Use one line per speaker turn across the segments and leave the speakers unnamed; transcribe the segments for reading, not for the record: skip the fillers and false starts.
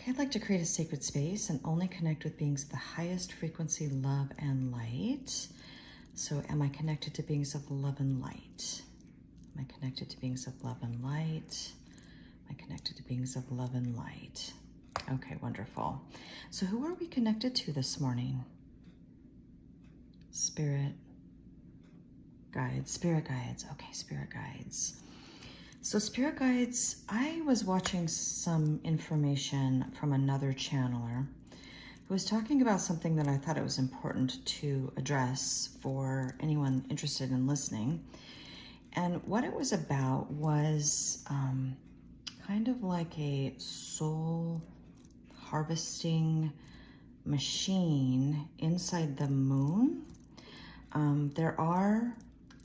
Okay, I'd like to create a sacred space and only connect with beings of the highest frequency, love and light. So am I connected to beings of love and light? Am I connected to beings of love and light? Am I connected to beings of love and light? Okay, wonderful. So who are we connected to this morning? Spirit guides, spirit guides. Okay, spirit guides. So spirit guides, I was watching some information from another channeler who was talking about something that I thought it was important to address for anyone interested in listening. And what it was about was kind of like a soul harvesting machine inside the moon. There are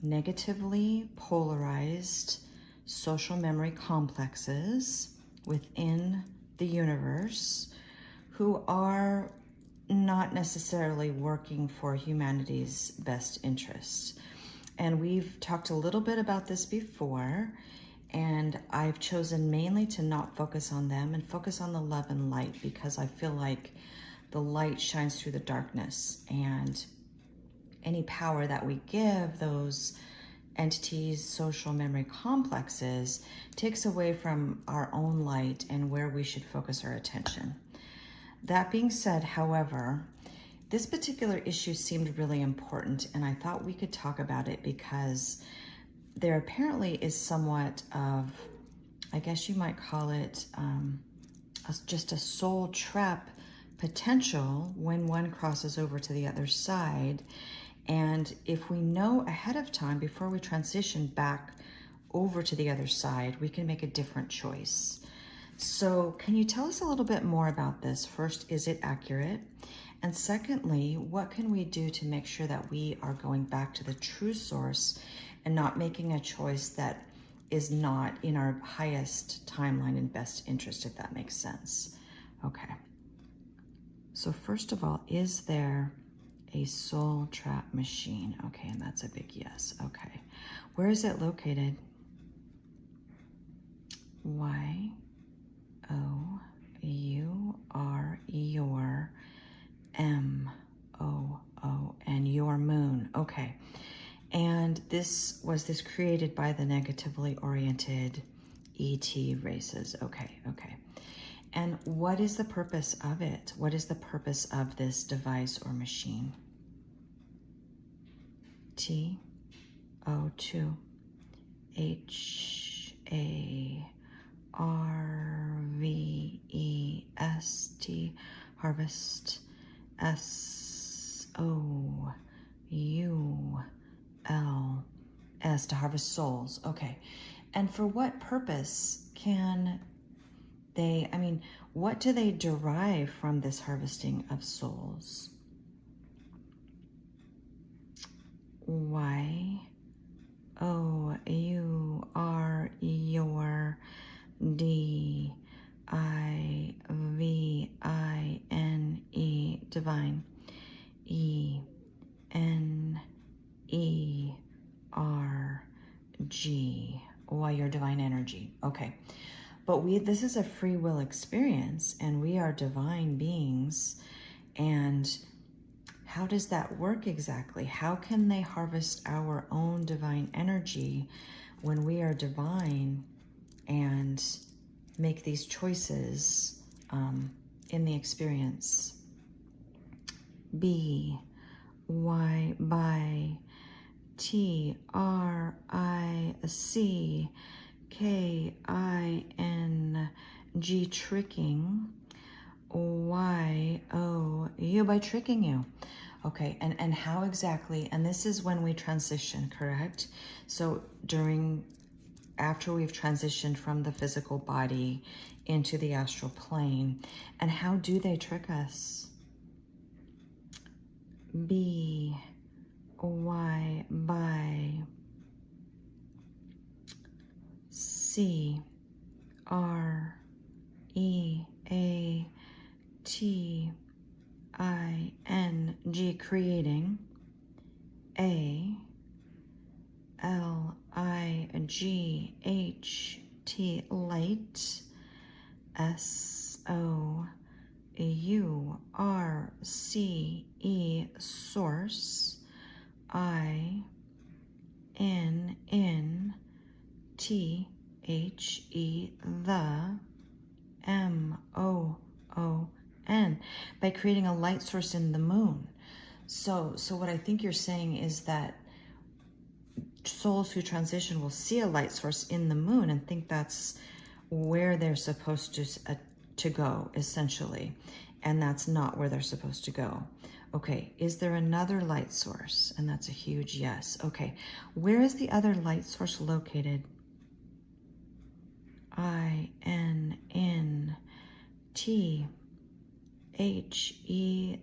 negatively polarized social memory complexes within the universe who are not necessarily working for humanity's best interests. And we've talked a little bit about this before, and I've chosen mainly to not focus on them and focus on the love and light, because I feel like the light shines through the darkness, and any power that we give those entities, social memory complexes, takes away from our own light and where we should focus our attention. That being said, however, this particular issue seemed really important, and I thought we could talk about it because there apparently is somewhat of, I guess you might call it just a soul trap potential when one crosses over to the other side. And if we know ahead of time, before we transition back over to the other side, we can make a different choice. So can you tell us a little bit more about this? First, is it accurate? And secondly, what can we do to make sure that we are going back to the true source and not making a choice that is not in our highest timeline and best interest, if that makes sense? Okay. So first of all, is there a soul trap machine? Okay, and that's a big yes. Okay. Where is it located? Y-O-U-R, your, M-O-O-N, your moon. Okay. And was this created by the negatively oriented ET races? Okay, okay. And what is the purpose of it? What is the purpose of this device or machine? T-O-2-H-A-R-V-E-S-T, harvest, S-O-U-L-S, to harvest souls. Okay. And for what purpose can they, what do they derive from this harvesting of souls? Y-O-U-R, your, D-I-V-I-N-E, divine, E-N-E-R-G, why your divine energy. Okay. But this is a free will experience, and we are divine beings. And how does that work exactly? How can they harvest our own divine energy when we are divine and make these choices in the experience? B, Y, by, T-R-I-C, K-I-N-G, tricking, Y-O-U, by tricking you. Okay, and how exactly, and this is when we transition, correct? So after we've transitioned from the physical body into the astral plane, and how do they trick us? B, Y, by, C, R, E, A, T, I-N-G, creating, A, L-I-G-H-T, light, S, S-O-U-R-C-E, source. I-N-N-T-H-E, the, M-O-O-N, by creating a light source in the moon. So what I think you're saying is that souls who transition will see a light source in the moon and think that's where they're supposed to go, essentially. And that's not where they're supposed to go. Okay, is there another light source? And that's a huge yes. Okay, where is the other light source located? I-N-N-T-H-E,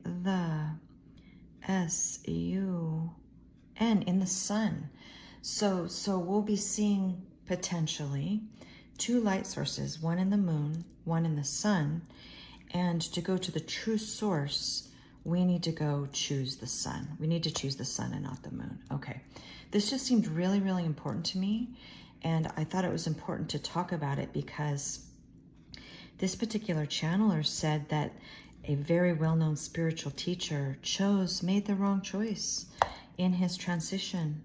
the, S-U-N, in the sun. So we'll be seeing potentially two light sources, one in the moon, one in the sun. And to go to the true source, we need to go choose the sun. We need to choose the sun and not the moon. Okay, this just seemed really, really important to me. And I thought it was important to talk about it because this particular channeler said that a very well-known spiritual teacher made the wrong choice in his transition.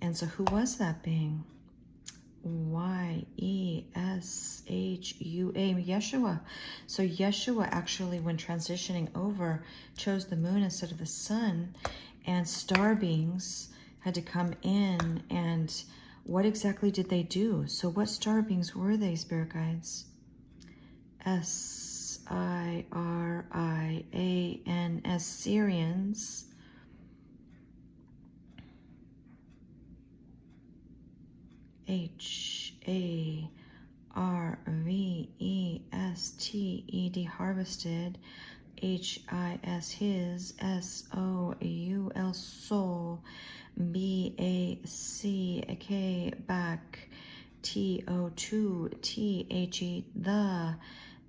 And so who was that being? Y-E-S-H-U-A, Yeshua. So Yeshua actually, when transitioning over, chose the moon instead of the sun, and star beings had to come in. And what exactly did they do? So what star beings were they, spirit guides? S-I-R-I-A-N-S, Sirians. H-A-R-V-E-S-T-E-D, harvested. H-I-S, his. S-O-U-L, soul. B-A-C-K, back. T-O-2, T-H-E, the.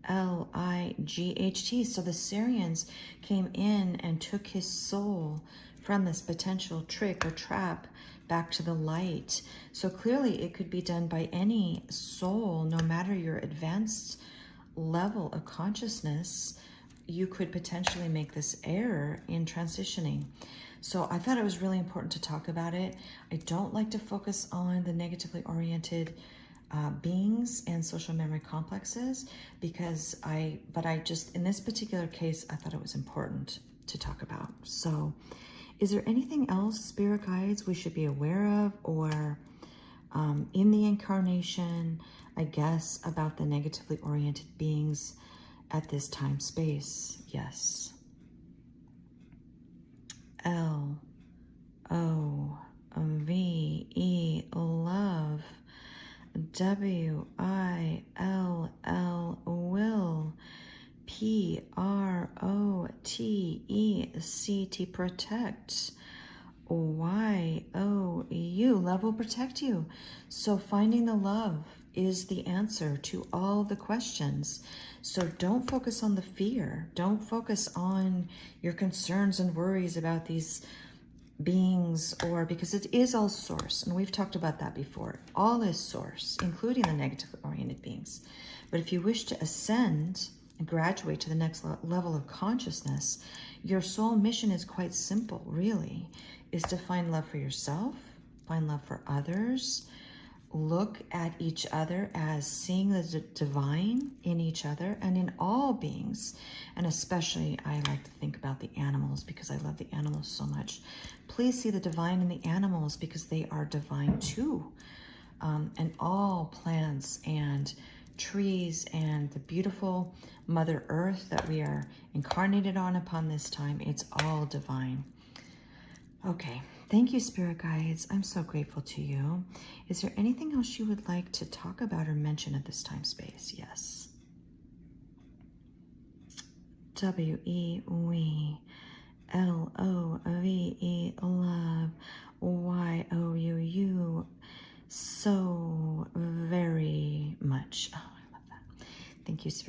L-I-G-H-T. So the Sirians came in and took his soul from this potential trick or trap back to the light. So clearly it could be done by any soul, no matter your advanced level of consciousness. You could potentially make this error in transitioning. So I thought it was really important to talk about it. I don't like to focus on the negatively oriented beings and social memory complexes because but I just, in this particular case, I thought it was important to talk about. So is there anything else, spirit guides, we should be aware of, or in the incarnation, I guess, about the negatively oriented beings at this time space? Yes. L-O-V-E, love. W-I-L-L, will. P-R-O-T-E-C-T, protect. Y-O-U, love will protect you. So finding the love is the answer to all the questions. So don't focus on the fear. Don't focus on your concerns and worries about these beings, or because it is all source, and we've talked about that before. All is source, including the negatively oriented beings. But if you wish to ascend and graduate to the next level of consciousness, your soul mission is quite simple, really, is to find love for yourself, find love for others, look at each other as seeing the divine in each other and in all beings. And especially, I like to think about the animals because I love the animals so much. Please see the divine in the animals because they are divine too. And all plants and trees and the beautiful Mother Earth that we are incarnated on upon this time, it's all divine. Okay. Thank you, spirit guides. I'm so grateful to you. Is there anything else you would like to talk about or mention at this time space? Yes. W-E, we. L-O-V-E, love. Y-O-U-U, so very much. Oh, I love that. Thank you, spirit.